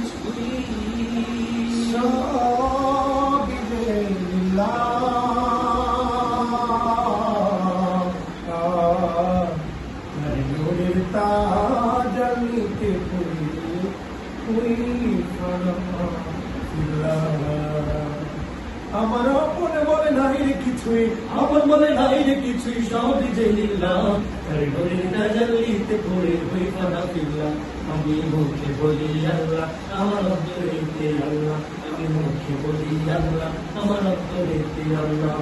কিছুই সবই যে নূরের তাজালিতে আমার আপন বলে নাই রে কিছুই, আপন বলে নাই রে কিছুই, সবই যে লিল্লাহ। নূরের তাজালিতে পড়ে হই ফানা ফিল্লাহ। আমি মুখে বলি আল্লাহ, আমার অন্তরেতে আল্লাহ। আমি মুখে বলি আল্লাহ, আমার অন্তরেতে আল্লাহ।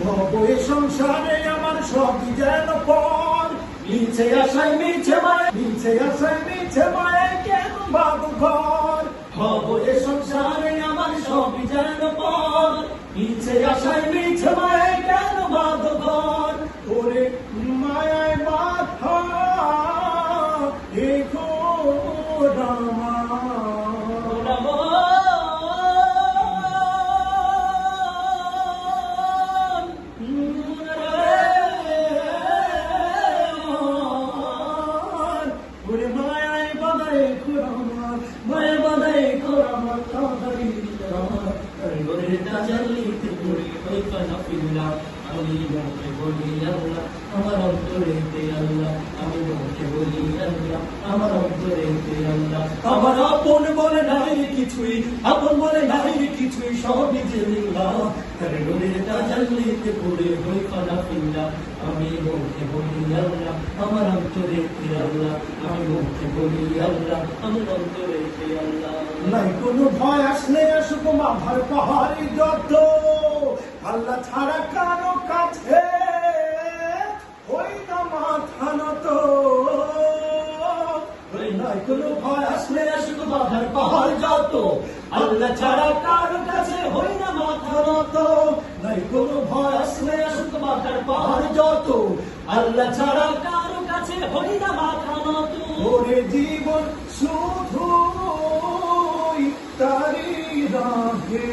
ভবে সংসারে আমার সবই যেন পর, মিছে আশায় মিছে মায়, মিছে আশায় মিছে মায় কেন বাবু ঘর। ভবে সংসারে আমার সবই যেন পর, মিছে আশায় মিছে মায় কেন বাবু ঘর। ওরে মায়ায় মাথা দেখো রামা, মায়া বাদাই খোরামার তাড়াতাড়ি নূরের তাজাল্লিতে পড়ে হই ফানা ফিল্লাহ। আমি মুখে বলি আল্লাহ, আমার অন্তরেতে আল্লাহ। আমি মুখে বলি আল্লাহ, আমার অন্তরেতে আল্লাহ। আমার আপন বলে নাই রে কিছুই, আপন বলে নাই রে কিছুই, সবই যে লিল্লাহ। নূরের তাজাল্লিতে পড়ে হই ফানা ফিল্লাহ। আমি মুখে বলি আল্লাহ, আমার অন্তরেতে আল্লাহ। আমি মুখে বলি আল্লাহ, আমার অন্তরেতে আল্লাহ। নাই কোনো ভয় আসলে আসুক মাথার পাহাড়ি যত, আল্লাহ ছাড়া কারো কাছে হই না মাথা নত। নাই কোনো ভয় আসলে আসুক মাথার পাহাড় যত, আল্লাহ ছাড়া কারো কাছে হই না মাথা নত। নাই কোনো ভয় আসলে আসুক মাথার পাহাড় যত, আল্লাহ ছাড়া কারো কাছে হই না মাথা নত। ওরে জীবন শুধু তারি রাহে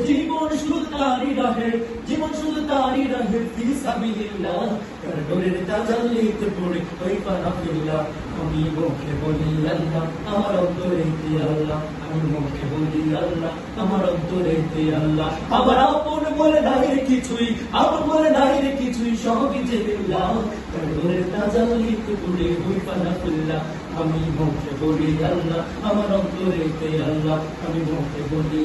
জীবন শুধু তারি রাহে, জীবন শুধু তারি রাহে ফি সাবিলিল্লাহ। নূরের তাজাল্লিতে পড়ে হই ফানা ফিল্লাহ। আমি মুখে বলি আল্লাহ, আমার অন্তরেতে আল্লাহ। আমি মুখে বলি আল্লাহ, আমার অন্তরেতে আল্লাহ। আমার আপন বলে নাই রে কিছুই, আপন বলে নাই রে কিছুই, সবই যে লিল্লাহ। নূরের তাজাল্লিতে পড়ে হই ফানা ফিল্লাহ। আমি মুখে বলি আল্লাহ, আমার অন্তরেতে আল্লাহ। আমি মুখে বলি